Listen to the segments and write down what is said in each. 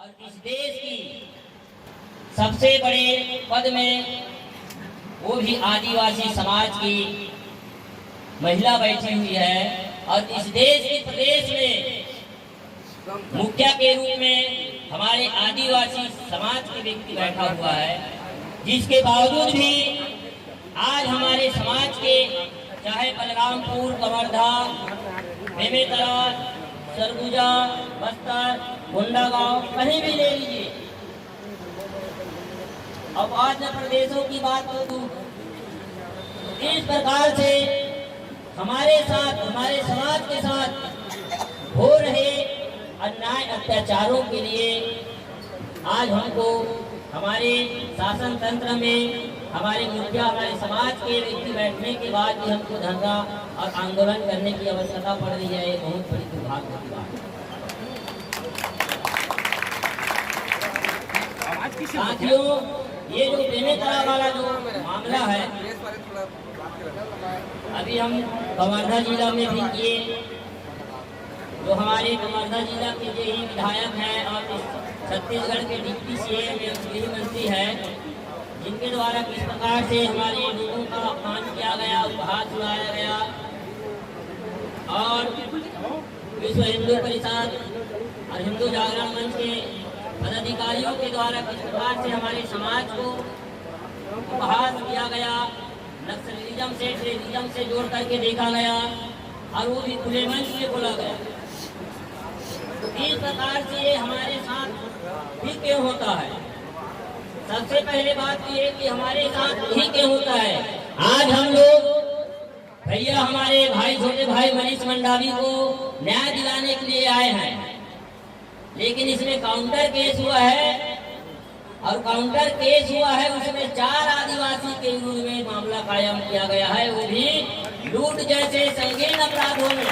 और इस देश की सबसे बड़े पद में वो भी आदिवासी समाज की महिला बैठी हुई है और इस देश के प्रदेश में मुखिया के रूप में हमारे आदिवासी समाज के व्यक्ति बैठा हुआ है, जिसके बावजूद भी आज हमारे समाज के चाहे बलरामपुर, कवर्धा, बेमेतरा, सरगुजा, बस्तर, गुंडागांव कहीं भी ले लीजिए। अब आज मैं प्रदेशों की बात करूं, इस प्रकार से हमारे साथ, हमारे समाज के साथ हो रहे अन्याय अत्याचारों के लिए आज हमको हमारे शासन तंत्र में हमारे मुखिया, हमारे समाज के व्यक्ति बैठने के बाद भी हमको धरना और आंदोलन करने की आवश्यकता पड़ रही है। ये बहुत बड़ी दुर्भाग्य की बात है। साथियों, ये जो बेमेतरा वाला जो मामला है, अभी हम कवर्धा जिला में भी किए, जो हमारे कवर्धा जिला के जो ही विधायक हैं और छत्तीसगढ़ के डिप्टी सीएम एवं गृह मंत्री हैं, जिनके द्वारा किस प्रकार से हमारे लोगों का अपमान किया गया, उपहास उड़ाया गया और विश्व हिंदू परिषद और हिंदू जागरण मंच के पदाधिकारियों के द्वारा किस प्रकार से हमारे समाज को उपहास किया गया, नक्सलिज्म से टेररिज्म से जोड़ करके देखा गया और वो भी खुले मंच में बोला गया। तो इस प्रकार से हमारे साथ भी क्यों होता है? सबसे पहले बात ये कि हमारे साथ ही क्यों होता है? आज हम लोग भैया हमारे भाई, छोटे भाई मनीष मंडावी को न्याय दिलाने के लिए आए हैं, लेकिन इसमें काउंटर केस हुआ है और काउंटर केस हुआ है उसमें 4 आदिवासी के विरुद्ध में मामला कायम किया गया है, वो भी लूट जैसे संगीन अपराधों में।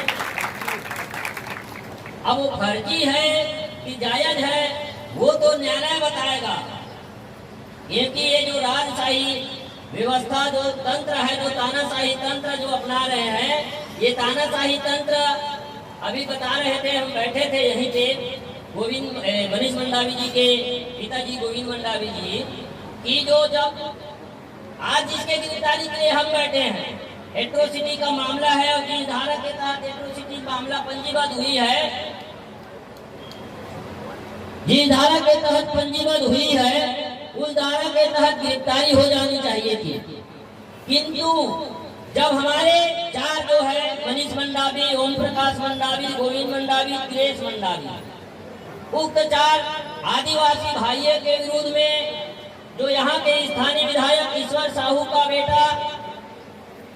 अब वो फर्जी है कि जायज है वो तो न्यायालय बताएगा, क्योंकि ये जो राजशाही व्यवस्था, जो तंत्र है, जो तानाशाही तंत्र जो अपना रहे हैं, ये तानाशाही तंत्र अभी बता रहे थे, हम बैठे थे यहीं पे, गोविंद मनीष मंडावी जी के पिताजी गोविंद मंडावी जी की जो जब आज जिसके गिरफ्तारी के लिए हम बैठे हैं, एट्रोसिटी का मामला है और जिस धारा के तहत एट्रोसिटी मामला पंजीबद्ध हुई है, जिस धारा के तहत पंजीबद्ध हुई है उस धारा के तहत गिरफ्तारी हो जानी चाहिए थी। किंतु जब हमारे 4 जो है मनीष मंडावी, ओम प्रकाश मंडावी, गोविंद मंडावी, दिनेश मंडावी, उक्त 4 आदिवासी भाइयों के विरोध में जो यहाँ के स्थानीय विधायक ईश्वर साहू का बेटा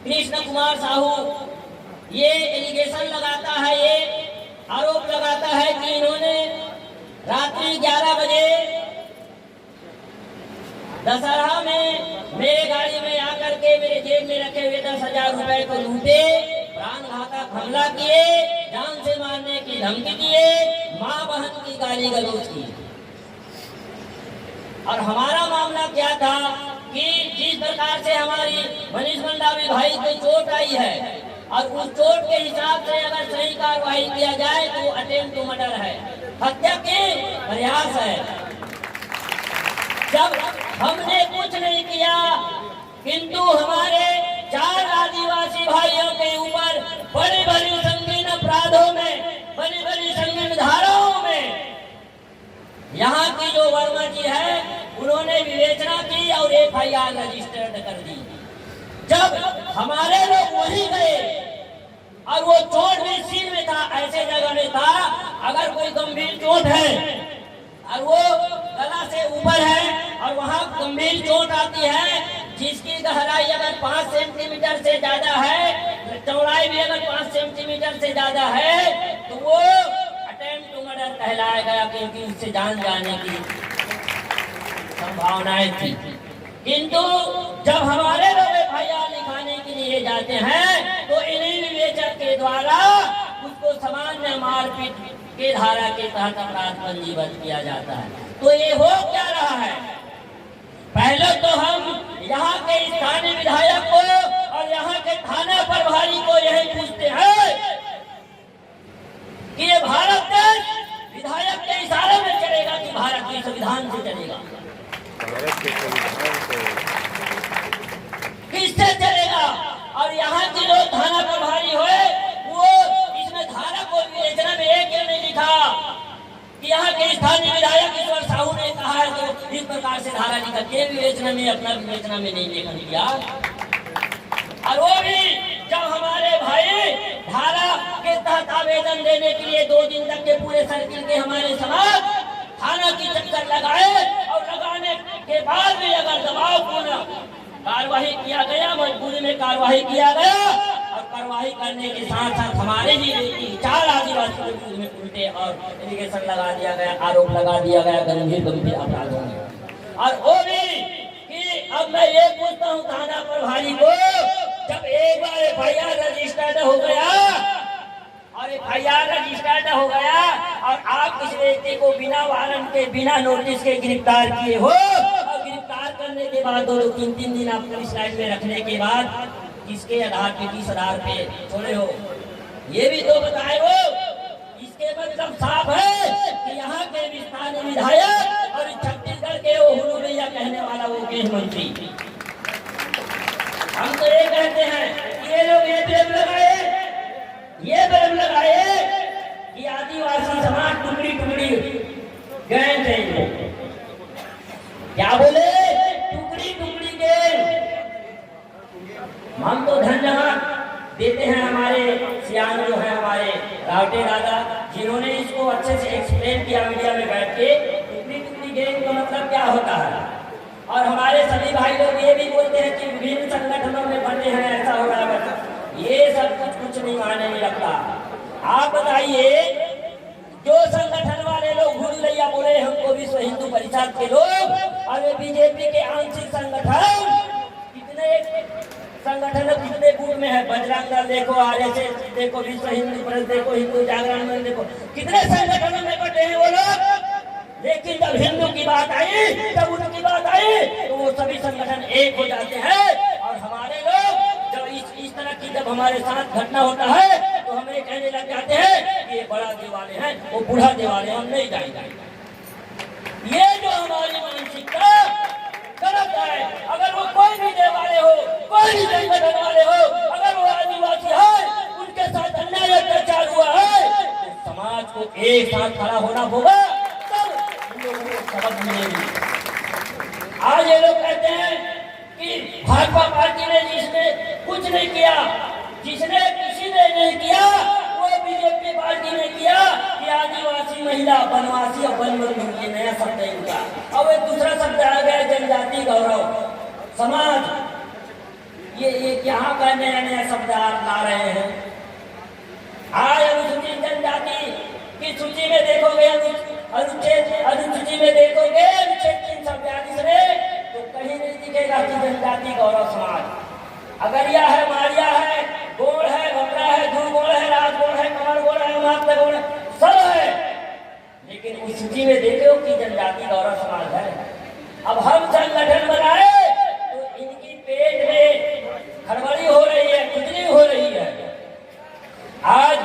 कृष्ण कुमार साहू ये एलिगेशन लगाता है, ये आरोप लगाता है कि इन्होंने रात्रि 11 बजे दशहरा में मेरे गाड़ी में आकर के मेरे जेब में रखे हुए 10,000 रुपए को लूटे, प्राण घातक हमला किए, जान से मारने की धमकी दिए, माँ बहन की गाली गलौज की। और हमारा मामला क्या था कि जिस प्रकार से हमारी मनीष मंडावी भाई को चोट आई है और उस चोट के हिसाब से अगर सही कार्रवाई किया जाए तो अटेम्प्ट टू मर्डर है, हत्या के प्रयास है। जब हमने कुछ नहीं किया, किंतु हमारे 4 आदिवासी भाइयों के ऊपर बड़ी बड़ी संगीन अपराधों में, बड़ी बड़ी संगीन धाराओं में यहाँ की जो वर्मा जी है उन्होंने विवेचना की और FIR रजिस्टर्ड कर दी। जब हमारे लोग वहीं गए और वो चोट भी सिर में था, ऐसे जगह में था अगर कोई गंभीर चोट है और वो गला से ऊपर है और वहाँ गंभीर चोट आती है जिसकी गहराई अगर 5 सेंटीमीटर से ज्यादा है, चौड़ाई भी अगर 5 सेंटीमीटर से ज्यादा है, तो वो अटेम्प्ट टू मर्डर कहलाया गया, क्योंकि उससे जान जाने की संभावनाएं थी। किंतु जब हमारे लोग FIR लिखाने के लिए जाते हैं तो इन्हीं विवेचक के द्वारा उसको सामान्य मारपीट के धारा के तहत अपराध पंजीबद्ध किया जाता है। तो ये हो क्या रहा है? पहले तो हम यहाँ के स्थानीय विधायक को और यहाँ के थाना प्रभारी को यही पूछते हैं कि ये भारत देश विधायक के इशारे में चलेगा कि भारत संविधान से चलेगा? किससे चलेगा? और यहाँ के लोग थाना प्रभारी हुए, वो इसमें धारा को विवेचना में एक नहीं लिखा कि यहाँ के स्थानीय विधायक ईश्वर साहू ने कहा है तो इस प्रकार से धारा लिखा के विवेचना में, अपना विवेचना में नहीं लेखन किया। और वो भी जब हमारे भाई धारा के तहत आवेदन देने के लिए 2 दिन तक के पूरे सर्किल के हमारे समाज थाना की चक्कर लगाए, और लगाने के बाद भी अगर दबावपूर्ण कार्रवाई किया गया, मजबूरी में कार्रवाई किया गया, और कार्रवाई करने के साथ साथ हमारे ही 4 आदिवासी में उल्टे और एलिगेशन लगा दिया गया, आरोप लगा दिया गया गंभीर अपराधों में। और वो भी कि अब मैं ये पूछता हूँ थाना प्रभारी को, जब एक बार FIR रजिस्टर्ड हो गया और FIR रजिस्टर्ड हो गया और आप किसी व्यक्ति को बिना वारंट के, बिना नोटिस के गिरफ्तार किए हो, और गिरफ्तार करने के बाद 2-3 दिन आप पुलिस लाइन में रखने के बाद किसके आधार पे, किस आधार पे छोड़े हो, ये भी तो बताए हो। इसके मतलब साफ है कि यहाँ के स्थानीय विधायक और छत्तीसगढ़ के वो हुलू भैया कहने वाला वो गृह मंत्री, हम तो ये कहते हैं कि ये लोग ये ब्लेम लगाए कि आदिवासी समाज टुकड़ी गए थे। क्या बोले? टुकड़ी गए। हम तो धन्यवाद देते हैं हमारे सियान जो है हमारे रावटे दादा, जिन्होंने इसको अच्छे से एक्सप्लेन किया मीडिया में बैठ के, टुकड़ी गैंग का मतलब क्या होता है। और हमारे सभी भाई लोग ये भी बोलते हैं कि विभिन्न संगठनों में बने हैं, ऐसा हो रहा है, ये सब कुछ नहीं मायने नहीं रखता। आप बताइए, जो संगठन वाले लोग भूलैया बोले हमको विश्व हिंदू परिषद के लोग, और बीजेपी के आंशिक संगठन, कितने संगठन कितने गुट में है, बजरंग दल देखो, RSS देखो, विश्व हिंदू परिषद देखो, हिंदू जागरण मंच देखो, कितने संगठनों में बटे हैं वो लोग। लेकिन जब हिंदू की बात आई, जब उनकी बात आई, तो वो सभी संगठन एक हो जाते हैं। और हमारे लोग जब इस तरह की जब हमारे साथ घटना होता है तो हमें कहने लग जाते हैं कि ये बड़ा देवालय है, वो बूढ़ा देवालय, हम नहीं जाएंगे। ये जो हमारी मानसिकता गलत है। अगर वो कोई भी देवालय हो, कोई भी संगठन वाले हो, अगर वो आदिवासी है, उनके साथ अन्याय अत्याचार हुआ है, तो समाज को एक साथ खड़ा होना होगा, सबक मिलेगी। आज ये लोग कहते हैं कि भाजपा पार्टी ने जिसने कुछ नहीं किया, जिसने किसी ने नहीं किया, वो बीजेपी पार्टी ने किया कि आदिवासी महिला वनवासी और वनमजदूर, ये नया शब्द है इनका। और एक दूसरा शब्द आ गया जनजाति गौरव समाज, ये यहाँ का नया शब्द ला रहे हैं। आज अनुसूचित जनजाति की सूची में देखोगे, अनुसूची में देखोगे अनुच्छेद 342 में, तो कहीं नहीं दिखेगा कि जनजाति गौरव समाज। अगरिया है, मारिया है, गोड़ है, घबरा है, धूलगोड़ है, राजगोड़ है, कमरगोड़ है, मातगोड़ है, सब है, लेकिन उस सूची में देखो कि जनजाति गौरव समाज है। अब हम संगठन बनाए तो इनकी पेट में खड़बड़ी हो रही है, खुजली हो रही है। आज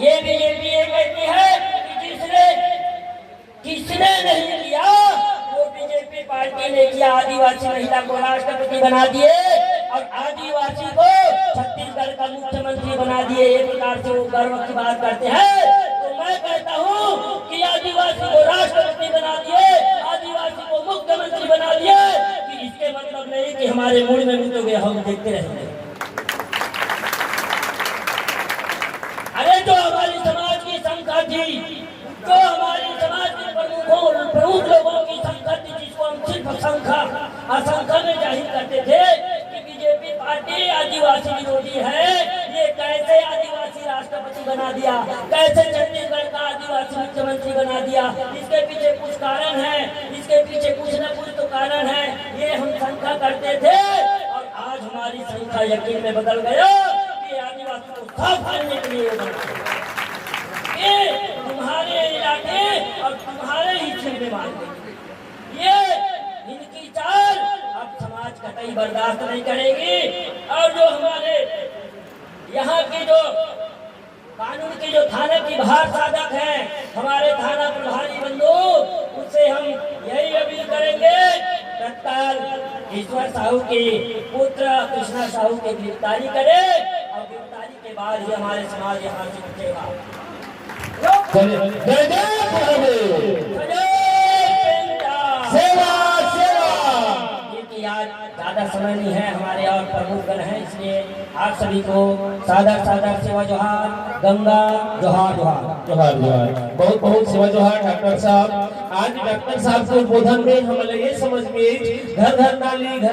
ये बीजेपी ये कहती है किसने नहीं किया, वो बीजेपी पार्टी ने किया। आदिवासी महिला को राष्ट्रपति बना दिए और आदिवासी को छत्तीसगढ़ का मुख्यमंत्री बना दिए। एक प्रकार से वो गर्व की बात करते हैं। तो मैं कहता हूँ कि आदिवासी को राष्ट्रपति बना दिए, आदिवासी को मुख्यमंत्री बना दिए, कि इसके मतलब नहीं कि हमारे मूड में मुझे हम देखते रहेंगे। अरे जो हमारी समाज की संख्या थी, जो हमारी समाज के प्रमुख लोगों की संख्या थी, जिसको हम सिर्फ असंख्या में जाहिर करते थे कि बीजेपी पार्टी आदिवासी विरोधी है, ये कैसे आदिवासी राष्ट्रपति बना दिया, कैसे छत्तीसगढ़ का आदिवासी मुख्यमंत्री बना दिया, इसके पीछे कुछ कारण है, इसके पीछे कुछ न कुछ तो कारण है, ये हम शंका करते थे। और आज हमारी संख्या यकीन में बदल गया कि आदिवासी को साफ करने के लिए तुम्हारे इलाके और तुम्हारे ही क्षेत्र में मार ये इनकी चाल अब समाज कतई बर्दाश्त नहीं करेगी। और जो हमारे यहाँ की जो कानून की जो थाने की बाहर साधक है, हमारे थाना प्रभारी बंधु, उससे हम करेंगे तत्काल ईश्वर साहू के पुत्र कृष्णा साहू की गिरफ्तारी करे और गिरफ्तारी के बाद ही हमारे समाज यहाँ से उठेगा। जय जय सेवा सेवा। क्योंकि आज ज्यादा समय नहीं है, हमारे और प्रमुखगण हैं, इसलिए आप सभी को सादर सादर सेवा जोहार। गंगा जोहार जोहार जोहार जोहार। बहुत बहुत सेवा जोहार डॉक्टर साहब। आज डॉक्टर साहब के उद्बोधन में हम ये समझ में घर घर नाली घर